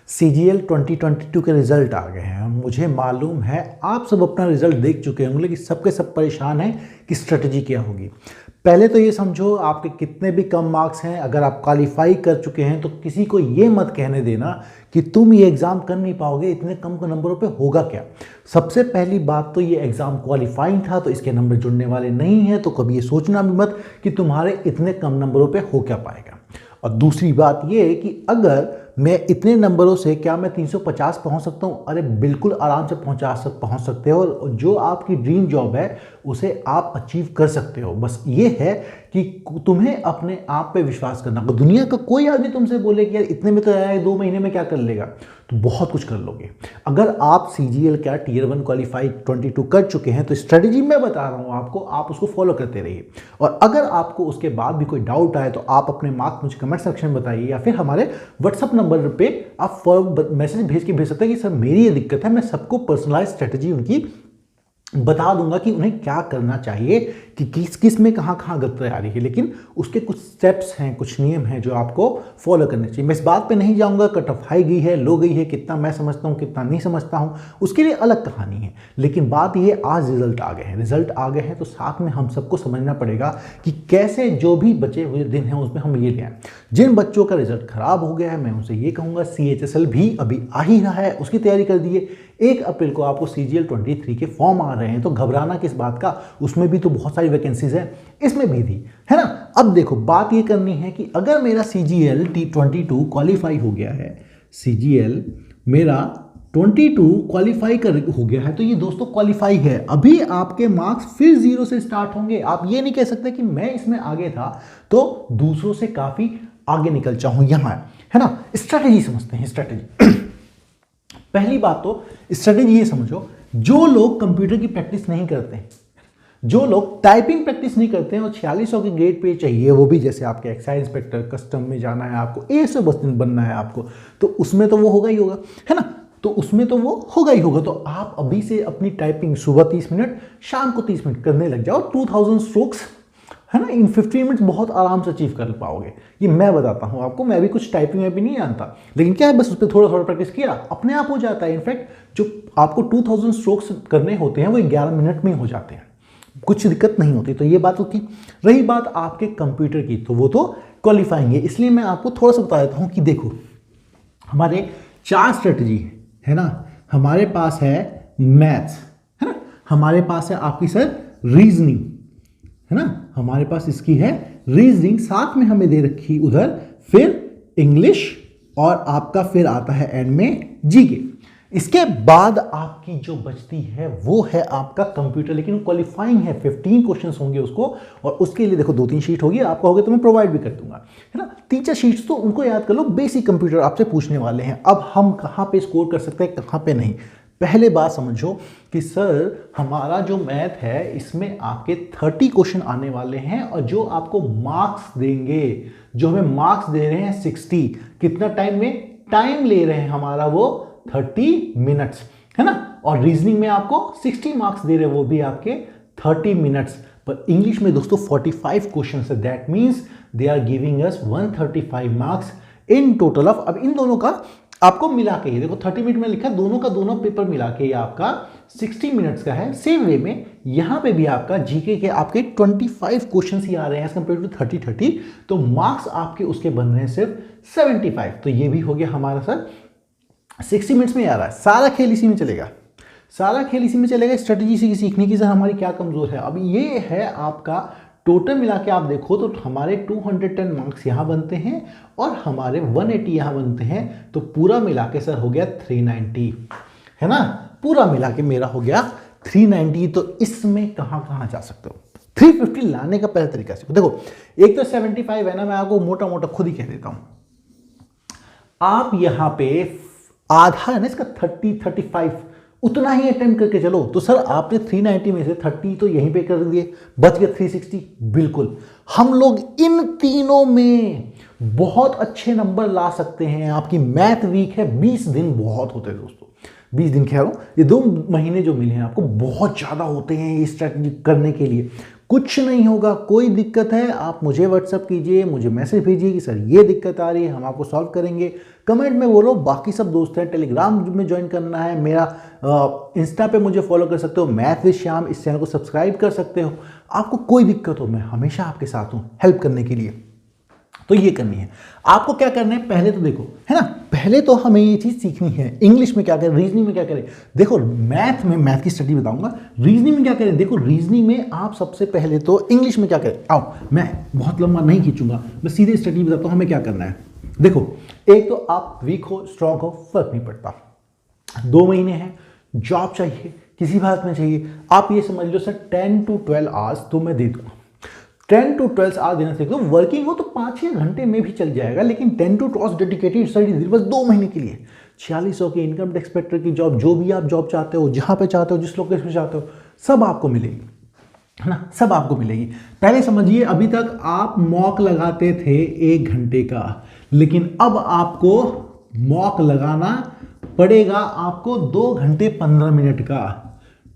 CGL 2022 के result आ गए हैं। मुझे मालूम है आप सब अपना रिजल्ट देख चुके होंगे, लेकिन सबके सब परेशान हैं कि स्ट्रेटजी क्या होगी। पहले तो ये समझो आपके कितने भी कम मार्क्स हैं, अगर आप क्वालिफाई कर चुके हैं तो किसी को ये मत कहने देना कि तुम ये एग्ज़ाम कर नहीं पाओगे, इतने कम नंबरों पे होगा क्या। सबसे पहली बात तो ये एग्ज़ाम क्वालिफाइंग था तो इसके नंबर जुड़ने वाले नहीं हैं, तो कभी ये सोचना भी मत कि तुम्हारे इतने कम नंबरों पे हो क्या पाएगा। और दूसरी बात ये है कि अगर मैं इतने नंबरों से क्या मैं 350 पहुंच सकता हूं? अरे बिल्कुल आराम से पहुंच सकते हो, और जो आपकी ड्रीम जॉब है उसे आप अचीव कर सकते हो। बस ये है कि तुम्हें अपने आप पे विश्वास करना। अगर दुनिया का कोई आदमी तुमसे बोले कि यार इतने में तो आया है, 2 महीने में क्या कर लेगा, तो बहुत कुछ कर लोगे। अगर आप CGL का Tier 1 क्वालिफाई 22 कर चुके हैं तो स्ट्रेटजी मैं बता रहा हूं आपको, आप उसको फॉलो करते रहिए। और अगर आपको उसके बाद भी कोई डाउट आए तो आप अपने मार्क्स मुझे कमेंट सेक्शन में बताइए, या फिर हमारे व्हाट्सअप नंबर पे आप मैसेज भेज सकते हैं कि सर मेरी ये दिक्कत है। मैं सबको पर्सनलाइज स्ट्रेटजी उनकी बता दूंगा कि उन्हें क्या करना चाहिए, कि किस किस में कहाँ कहाँ गलती आ रही है। लेकिन उसके कुछ स्टेप्स हैं, कुछ नियम हैं जो आपको फॉलो करने चाहिए। मैं इस बात पे नहीं जाऊंगा कट ऑफ हाई गई है, लो गई है, कितना मैं समझता हूँ कितना नहीं समझता हूँ, उसके लिए अलग कहानी है। लेकिन बात ये, आज रिजल्ट आ गए हैं तो साथ में हम सबको समझना पड़ेगा कि कैसे जो भी बचे हुए दिन हैं उसमें हम ये ले आए। जिन बच्चों का रिजल्ट खराब हो गया है मैं उनसे ये कहूँगा, CHSL भी अभी आ ही रहा है, उसकी तैयारी कर दीजिए। 1 अप्रैल को आपको CGL 23 के फॉर्म आ रहे हैं, तो घबराना किस बात का, उसमें भी तो बहुत सारी वैकेंसीज हैं, इसमें भी थी, है ना। अब देखो बात ये करनी है कि अगर मेरा CGL 22 क्वालिफाई हो गया है, CGL मेरा 22 क्वालिफाई हो गया है, तो ये दोस्तों क्वालिफाई है। अभी आपके मार्क्स फिर 0 से स्टार्ट होंगे। आप ये नहीं कह सकते कि मैं इसमें आगे था तो दूसरों से काफी आगे निकल जाऊं, यहां है ना। स्ट्रेटेजी समझते हैं, स्ट्रेटेजी। पहली बात तो स्ट्रेटेजी ये समझो, जो लोग कंप्यूटर की प्रैक्टिस नहीं करते हैं, जो लोग टाइपिंग प्रैक्टिस नहीं करते हैं और 4600 के ग्रेड पे चाहिए, वो भी जैसे आपके एक्साइज इंस्पेक्टर, कस्टम में जाना है आपको, ऐसे बस बनना है आपको, तो उसमें तो वो होगा ही होगा, है ना। तो उसमें तो वो होगा ही होगा। तो आप अभी से अपनी टाइपिंग सुबह 30 मिनट, शाम को 30 मिनट करने लग जाओ। 2000 स्ट्रोक्स, है ना, इन 15 मिनट्स बहुत आराम से अचीव कर पाओगे। ये मैं बताता हूँ आपको, मैं भी कुछ टाइपिंग में भी नहीं जानता, लेकिन क्या है, बस उस पर थोड़ा थोड़ा प्रैक्टिस किया, अपने आप हो जाता है। इनफैक्ट जो आपको 2000 स्ट्रोक्स करने होते हैं वो 11 मिनट में हो जाते हैं, कुछ दिक्कत नहीं होती। तो ये बात होती। रही बात आपके कंप्यूटर की, तो वो तो क्वालिफाइंग है, इसलिए मैं आपको थोड़ा सा बता देता हूँ कि देखो हमारे 4 स्ट्रेटजी है ना। हमारे पास है मैथ्स, है ना, हमारे पास है आपकी सर रीजनिंग, है ना, हमारे पास इसकी है रीजनिंग, साथ में हमें दे रखी उधर फिर इंग्लिश, और आपका फिर आता है एंड में जीके। इसके बाद आपकी जो बचती है वो है आपका कंप्यूटर, लेकिन क्वालिफाइंग है, 15 क्वेश्चंस होंगे उसको, और उसके लिए देखो 2-3 शीट होगी, आपका होगा तो मैं प्रोवाइड भी कर दूंगा, है ना। 3-4 शीट्स तो उनको याद कर लो, बेसिक कंप्यूटर आपसे पूछने वाले हैं। अब हम कहाँ पे स्कोर कर सकते हैं, कहाँ पे नहीं। पहले बात समझो कि सर हमारा जो मैथ है इसमें आपके 30 क्वेश्चन आने वाले हैं, और जो आपको मार्क्स देंगे, जो हमें मार्क्स दे रहे हैं 60, कितना टाइम में टाइम ले रहे हैं हमारा, वो 30 मिनट्स, है ना। और रीजनिंग में आपको 60 मार्क्स दे रहे हैं, वो भी आपके 30 मिनट्स। पर इंग्लिश में दोस्तों 45 क्वेश्चन है, that means they are giving us 135 marks in total of. अब इन दोनों का आपको मिला के, देखो 30 मिनट में लिखा, दोनों का दोनों पेपर मिला के ये आपका 60 मिनट्स का है। सेम वे में यहां पे भी आपका जीके के आपके 25 क्वेश्चन ही आ रहे हैं एज कंपेयर टू 30, तो मार्क्स आपके उसके बन रहे हैं सिर्फ 75। तो ये भी हो गया हमारा सर 60 मिनट्स में आ रहा है। सारा खेल इसी में चलेगा, सारा खेल इसी में चलेगा। स्ट्रेटेजी से सीखने की सर हमारी क्या कमजोर है। अब ये है आपका टोटल मिला के आप देखो तो हमारे 210 मार्क्स यहाँ बनते हैं और हमारे 180 यहाँ बनते हैं, तो पूरा मिला के सर हो गया 390, है ना। पूरा मिला के मेरा हो गया 390। तो इसमें कहाँ कहाँ जा सकते हो, 350 लाने का पहला तरीका से देखो। एक तो 75 है ना, मैं आपको मोटा मोटा खुद ही कह देता हूं। आप यहां पे आधा है ना इसका 35 उतना ही अटेम्प्ट करके चलो, तो सर आपने 390 में से 30 तो यहीं पे कर दिए, बच गए 360। बिल्कुल हम लोग इन तीनों में बहुत अच्छे नंबर ला सकते हैं। आपकी मैथ वीक है, 20 दिन बहुत होते हैं दोस्तों, 20 दिन कह रहा हूं, ये 2 महीने जो मिले हैं आपको बहुत ज्यादा होते हैं ये स्ट्रैटेजी करने के लिए। कुछ नहीं होगा, कोई दिक्कत है आप मुझे व्हाट्सअप कीजिए, मुझे मैसेज भेजिए कि सर ये दिक्कत आ रही है, हम आपको सॉल्व करेंगे। कमेंट में बोलो। बाकी सब दोस्त हैं, टेलीग्राम में ज्वाइन करना है मेरा, इंस्टा पे मुझे फॉलो कर सकते हो, मैथ विद श्याम, इस चैनल को सब्सक्राइब कर सकते हो। आपको कोई दिक्कत हो, मैं हमेशा आपके साथ हूँ हेल्प करने के लिए। तो ये करनी है आपको। क्या करना है पहले तो देखो, है ना, पहले तो हमें ये चीज़ सीखनी है। इंग्लिश में क्या करें, रीजनिंग में क्या करें। देखो मैथ में, मैथ की स्टडी बताऊंगा, रीजनिंग में क्या करें। देखो रीजनिंग में आप सबसे पहले तो इंग्लिश में क्या करें। आओ, मैं बहुत लंबा नहीं खींचूंगा, मैं सीधे स्टडी बताता हूँ हमें क्या करना है। देखो, एक तो आप वीक हो स्ट्रांग हो फर्क नहीं पड़ता, 2 महीने हैं, जॉब चाहिए, किसी बात में चाहिए, आप ये समझ लो सर 10 to 12 आवर्स तो मैं दे दूंगा। 10 to 12 आवर्स देना सीख लो। वर्किंग हो तो 5-6 घंटे में भी चल जाएगा, लेकिन 10 to 12 डेडिकेटेड स्टडी बस 2 महीने के लिए। 4600 की इनकम टैक्स इंस्पेक्टर की जॉब, जो भी आप जॉब चाहते हो, जहां पे चाहते हो, जिस लोकेशन पे चाहते हो, सब आपको मिलेगी, है ना, सब आपको मिलेगी। पहले समझिए, अभी तक आप मॉक लगाते थे 1 घंटे का, लेकिन अब आपको मॉक लगाना पड़ेगा आपको 2 घंटे 15 मिनट का,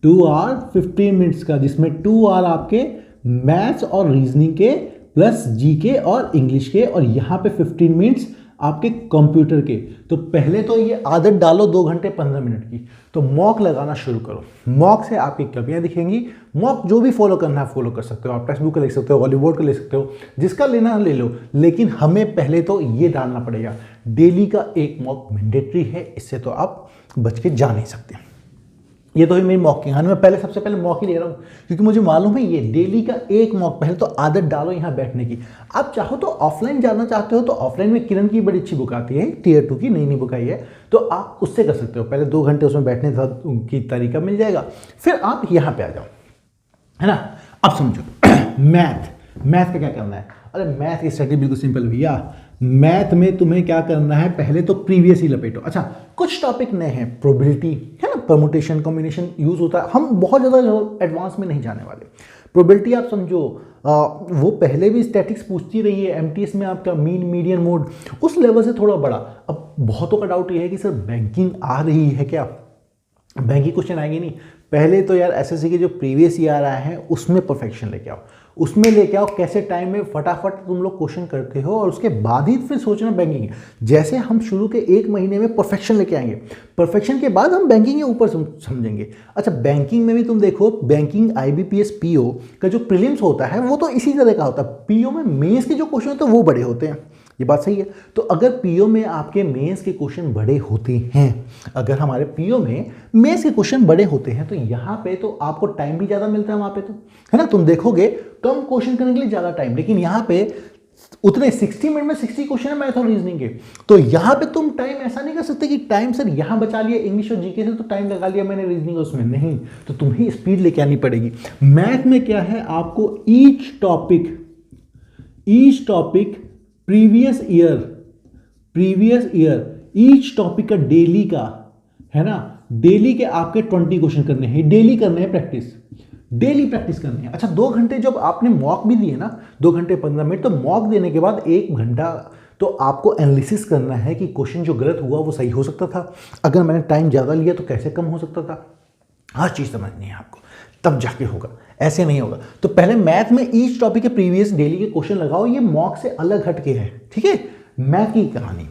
2 आवर 15 मिनट्स का, जिसमें 2 आवर आपके मैथ्स और रीजनिंग के प्लस जीके और इंग्लिश के, और यहाँ पे 15 मिनट्स आपके कंप्यूटर के। तो पहले तो ये आदत डालो 2 घंटे 15 मिनट की, तो मॉक लगाना शुरू करो। मॉक से आपकी कमियां दिखेंगी। मॉक जो भी फॉलो करना है फॉलो कर सकते हो, आप टेक्स्ट बुक का ले सकते हो, हॉलीवुड का ले सकते हो, जिसका लेना ले लो, लेकिन हमें पहले तो ये डालना पड़ेगा, डेली का 1 मॉक मैंडेटरी है, इससे तो आप बच के जा नहीं सकते। ये तो है मेरी मॉक की कहानी। मैं पहले सबसे पहले मॉक ही ले रहा हूँ, क्योंकि मुझे मालूम है ये डेली का 1 मॉक। पहले तो आदत डालो यहाँ बैठने की। आप चाहो तो ऑफलाइन जाना चाहते हो तो ऑफलाइन में किरण की बड़ी अच्छी बुक आती है, Tier 2 की नई बुक आई है, तो आप उससे कर सकते हो। पहले 2 घंटे उसमें बैठने की तरीका मिल जाएगा, फिर आप यहाँ पे आ जाओ, है ना। अब समझो मैथ का क्या करना है। अरे मैथ की स्ट्रेटजी बिल्कुल सिंपल भैया। मैथ में तुम्हें क्या करना है, पहले तो प्रीवियस ही लपेटो। अच्छा, कुछ टॉपिक नए हैं, प्रोबेबिलिटी है ना, परमुटेशन कॉम्बिनेशन यूज होता है, हम बहुत ज़्यादा एडवांस में नहीं जाने वाले। प्रोबेबिलिटी आप समझो, वो पहले भी स्टैटिक्स पूछती रही है, एमटीएस में आपका मीन मीडियन मोड, उस लेवल से थोड़ा बड़ा। अब बहुतों का डाउट ये है कि सर बैंकिंग आ रही है क्या, बैंकिंग क्वेश्चन आएंगे नहीं। पहले तो यार एसएससी के जो प्रीवियस ईयर आया है उसमें परफेक्शन लेके आओ, उसमें लेके आओ, कैसे टाइम में फटाफट तुम लोग क्वेश्चन करते हो, और उसके बाद ही फिर सोचना बैंकिंग। जैसे हम शुरू के 1 महीने में परफेक्शन लेके आएंगे, परफेक्शन के बाद हम बैंकिंग के ऊपर समझेंगे। अच्छा, बैंकिंग में भी तुम देखो, बैंकिंग IBPS PO का जो प्रीलिम्स होता है वो तो इसी तरह का होता है। PO में मेंस के जो क्वेश्चन होते हैं वो बड़े होते हैं, ये बात सही है। तो अगर पीओ में आपके मेंस के क्वेश्चन बड़े होते हैं, अगर हमारे पीओ में मेंस के क्वेश्चन बड़े होते हैं, तो यहाँ पे तो आपको टाइम भी ज़्यादा मिलता है वहाँ पे, तो है ना। तुम देखोगे कम क्वेश्चन करने के लिए ज़्यादा टाइम, लेकिन यहाँ पे उतने 60 मिनट में 60 क्वेश्चन है मैथ और रीजनिंग के। तो यहाँ पे तुम टाइम ऐसा नहीं कर सकते कि टाइम सर यहाँ बचा लिया इंग्लिश और जीके से, तो टाइम लगा लिया मैंने रीजनिंग उसमें, नहीं। तो तुम्हें स्पीड लेके आनी पड़ेगी। मैथ में क्या है, आपको each topic previous year each topic का डेली का, है ना, डेली के आपके 20 क्वेश्चन करने हैं, डेली करने हैं प्रैक्टिस, डेली प्रैक्टिस करनी है। अच्छा, 2 घंटे जब आपने मॉक भी दिए ना, 2 घंटे 15 मिनट, तो मॉक देने के बाद 1 घंटा तो आपको एनालिसिस करना है कि क्वेश्चन जो गलत हुआ वो सही हो सकता था, अगर मैंने टाइम ज़्यादा लिया तो कैसे कम हो सकता था। हर चीज़ समझनी है आपको, तब जाके होगा, ऐसे नहीं होगा। तो पहले मैथ में ईच टॉपिक के प्रीवियस डेली के क्वेश्चन लगाओ, ये मॉक से अलग हटके है, ठीक है, मैथ की कहानी।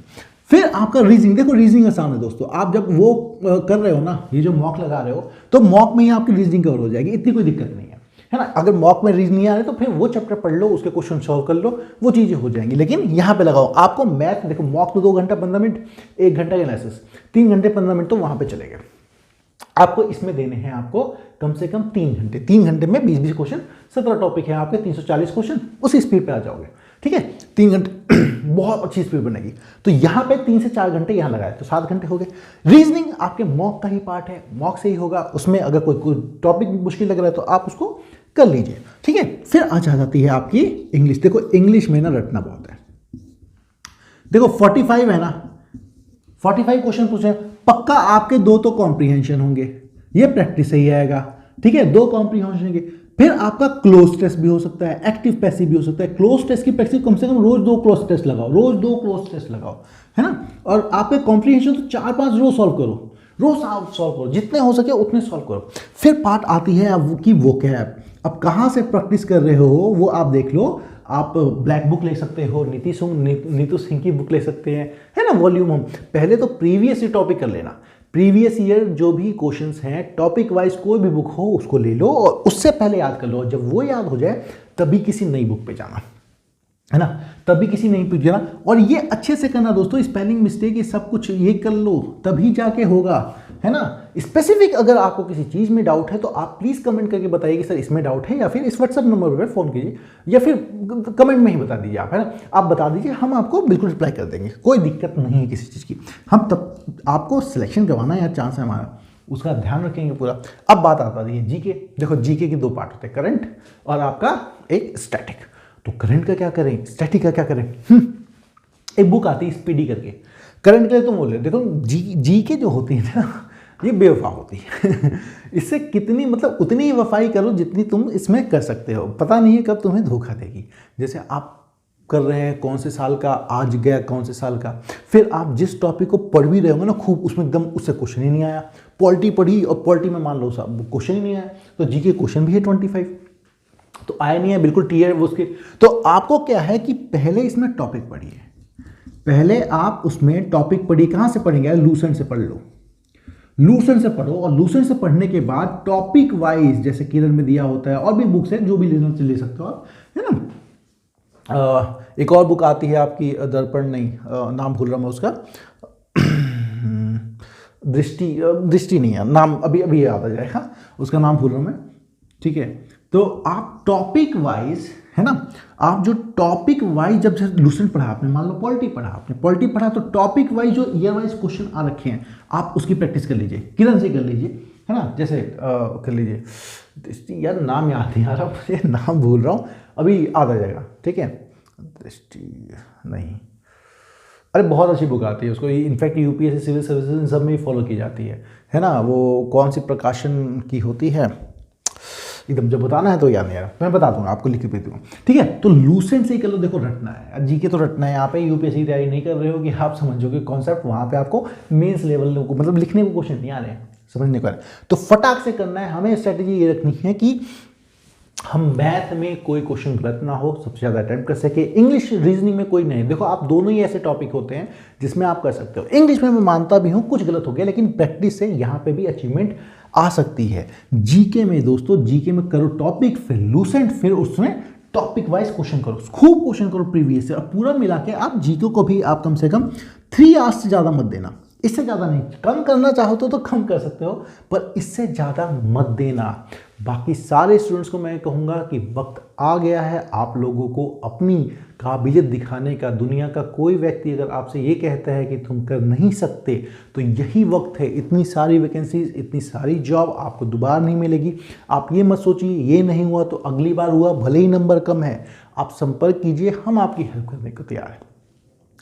फिर आपका रीजनिंग, देखो रीजनिंग आसान है दोस्तों। आप जब वो कर रहे हो ना, ये जो मॉक लगा रहे हो, तो मॉक में ही आपकी रीजनिंग कवर हो जाएगी, इतनी कोई दिक्कत नहीं है ना। अगर मॉक में रीजनिंग आ रहे तो फिर वो चैप्टर पढ़ लो, उसके क्वेश्चन सॉल्व कर लो, वो चीज़ें हो जाएंगी। लेकिन यहाँ पे लगाओ आपको मैथ। देखो मॉक तो 2 घंटा 15 मिनट, 1 घंटा का एनालिसिस, 3 घंटे 15 मिनट तो वहाँ पे चलेगा। आपको इसमें देने हैं आपको कम से कम 3 घंटे। 3 घंटे में 20-20 क्वेश्चन, 17 टॉपिक है आपके, 340 क्वेश्चन, उसी स्पीड पे आ जाओगे, ठीक है। 3 घंटे बहुत अच्छी स्पीड बनेगी। तो यहाँ पे 3 से 4 घंटे यहाँ लगाए तो 7 घंटे हो गए। रीजनिंग आपके मॉक का ही पार्ट है, मॉक से ही होगा। उसमें अगर कोई टॉपिक मुश्किल लग रहा है तो आप उसको कर लीजिए, ठीक है। फिर आ जाती है आपकी इंग्लिश। देखो इंग्लिश में ना रटना बहुत है। देखो 45 है ना, 45 क्वेश्चन पूछे, पक्का आपके 2 तो कॉम्प्रीहेंशन होंगे, ये प्रैक्टिस से ही आएगा, ठीक है। 2 कॉम्प्रीहेंशन होंगे। फिर आपका क्लोज टेस्ट भी हो सकता है, एक्टिव पैसिव भी हो सकता है। क्लोज टेस्ट की प्रैक्टिस कम से कम रोज 2 क्लोज टेस्ट लगाओ, रोज 2 क्लोज टेस्ट लगाओ, है ना। और आपके कॉम्प्रीहेंशन तो 4-5 रोज सॉल्व करो, रोज आप सॉल्व करो, जितने हो सके उतने सॉल्व करो। फिर पार्ट आती है आपकी वोकैब। अब कहाँ से प्रैक्टिस कर रहे हो वो आप देख लो। आप ब्लैक बुक ले सकते हो, नीतू सिंह की बुक ले सकते हैं, है ना, वॉल्यूम होम। पहले तो प्रीवियस ही टॉपिक कर लेना, प्रीवियस ईयर जो भी क्वेश्चंस हैं टॉपिक वाइज कोई भी बुक हो उसको ले लो और उससे पहले याद कर लो। जब वो याद हो जाए तभी किसी नई बुक पे जाना, है ना, तभी किसी नहीं पूछ जाना। और ये अच्छे से करना दोस्तों, स्पेलिंग मिस्टेक ये सब कुछ ये कर लो तभी जाके होगा, है ना। स्पेसिफिक अगर आपको किसी चीज़ में डाउट है तो आप प्लीज़ कमेंट करके बताइए कि सर इसमें डाउट है, या फिर इस व्हाट्सएप नंबर पर फ़ोन कीजिए, या फिर कमेंट में ही बता दीजिए आप, है ना। आप बता दीजिए, हम आपको बिल्कुल रिप्लाई कर देंगे, कोई दिक्कत नहीं है किसी चीज़ की। हम तब आपको सिलेक्शन करवाना या चांस है हमारा, उसका ध्यान रखेंगे पूरा। अब बात आता है जीके। देखो जीके के दो पार्ट होते हैं, करंट और आपका एक स्टैटिक। तो करंट का क्या करें, स्टैटिक का क्या करें? एक बुक आती है स्पीडी करके, करंट के लिए तुम बोले देखो जीके जो होती है ना ये बेवफा होती है इससे कितनी मतलब उतनी ही वफाई करो जितनी तुम इसमें कर सकते हो, पता नहीं है कब तुम्हें धोखा देगी। जैसे आप कर रहे हैं कौन से साल का आज गया, कौन से साल का, फिर आप जिस टॉपिक को पढ़ भी रहे होंगे ना खूब, उसमें एकदम उससे क्वेश्चन ही नहीं आया। पॉलिटी पढ़ी और पॉलिटी में मान लो साहब क्वेश्चन ही नहीं आया, तो जीके क्वेश्चन भी है 25, तो आया नहीं है, बिल्कुल टी है वो उसके। तो आपको क्या है कि पहले इसमें टॉपिक पढ़िए, पहले आप उसमें टॉपिक पढ़िए। कहाँ से पढ़ेंगे? लूसेंट से पढ़ लो, लूसेंट से पढ़ो, और लूसेंट से पढ़ने के बाद टॉपिक वाइज जैसे किरण में दिया होता है, और भी बुक्स है जो भी लेना ले सकते हो आप, है ना। एक और बुक आती है आपकी दर्पण, नहीं नाम भूल रहा मैं उसका, दृष्टि नहीं है नाम, अभी याद आ जाएगा, उसका नाम भूल रहा हूँ मैं, ठीक है। तो आप टॉपिक वाइज, है ना, आप जो टॉपिक वाइज जब लूसेंट पढ़ा आपने, मान लो पॉलिटी पढ़ा आपने, पॉलिटी पढ़ा तो टॉपिक वाइज जो ईयर वाइज क्वेश्चन आ रखे हैं आप उसकी प्रैक्टिस कर लीजिए, किरण से कर लीजिए, है ना। जैसे कर लीजिए दृष्टि, यार नाम याद नहीं आ रहा मुझे, नाम भूल रहा हूँ, अभी आ जाएगा, ठीक है। दृष्टि नहीं, अरे बहुत अच्छी बुक आती है उसको, इनफैक्ट यूपीएससी सिविल सर्विसेज इन सब में ही फॉलो की जाती है ना। वो कौन सी प्रकाशन की होती है एकदम, जब बताना है तो याद नहीं आ रहा, मैं बता दूंगा आपको, लिख के भेज दूंगा, ठीक है। तो लूसेंट से ही कर लो, देखो रटना है, जीके तो रटना है, यहाँ पे यूपीएससी की तैयारी नहीं कर रहे हो कि आप समझोगे कॉन्सेप्ट, वहाँ पे आपको मेंस लेवल को मतलब लिखने को क्वेश्चन नहीं आ रहे हैं, समझने को। तो फटाक से करना है, हमें स्ट्रेटेजी ये रखनी है कि हम मैथ में कोई क्वेश्चन गलत ना हो, सबसे ज़्यादा अटेम्प्ट कर सके। इंग्लिश रीजनिंग में कोई नहीं, देखो आप दोनों ही ऐसे टॉपिक होते हैं जिसमें आप कर सकते हो। इंग्लिश में मैं मानता भी हूँ कुछ गलत हो गया, लेकिन प्रैक्टिस से यहाँ पे भी अचीवमेंट आ सकती है। जीके में दोस्तों, जीके में करो टॉपिक, फिर लूसेंट, फिर उसमें टॉपिक वाइज क्वेश्चन करो, खूब क्वेश्चन करो प्रीवियस से, और पूरा मिला के आप जीके को भी आप कम से कम 3 आवर्स से ज़्यादा मत देना, इससे ज़्यादा नहीं। कम करना चाहो तो कम कर सकते हो, पर इससे ज़्यादा मत देना। बाकी सारे स्टूडेंट्स को मैं कहूँगा कि वक्त आ गया है आप लोगों को अपनी काबिलियत दिखाने का। दुनिया का कोई व्यक्ति अगर आपसे ये कहता है कि तुम कर नहीं सकते, तो यही वक्त है। इतनी सारी वैकेंसीज, इतनी सारी जॉब आपको दोबारा नहीं मिलेगी। आप ये मत सोचिए ये नहीं हुआ तो अगली बार हुआ, भले ही नंबर कम है, आप संपर्क कीजिए, हम आपकी हेल्प करने को तैयार हैं।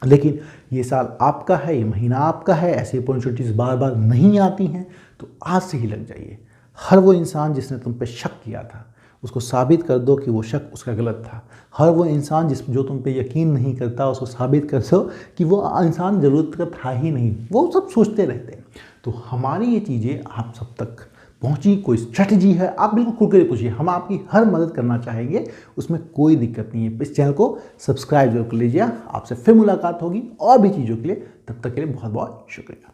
लेकिन ये साल आपका है, ये महीना आपका है, ऐसी अपॉर्चुनिटीज़ बार बार नहीं आती हैं, तो आज से ही लग जाइए। हर वो इंसान जिसने तुम पे शक किया था उसको साबित कर दो कि वो शक उसका गलत था। हर वो इंसान जो तुम पे यकीन नहीं करता उसको साबित कर दो कि वो इंसान ज़रूरत का था ही नहीं, वो सब सोचते रहते हैं। तो हमारी ये चीज़ें आप सब तक पहुंची, कोई स्ट्रेटजी है आप बिल्कुल खुल कर पूछिए, हम आपकी हर मदद करना चाहेंगे, उसमें कोई दिक्कत नहीं है। इस चैनल को सब्सक्राइब जरूर कर लीजिए। आपसे फिर मुलाकात होगी और भी चीज़ों के लिए, तब तक के लिए बहुत बहुत शुक्रिया।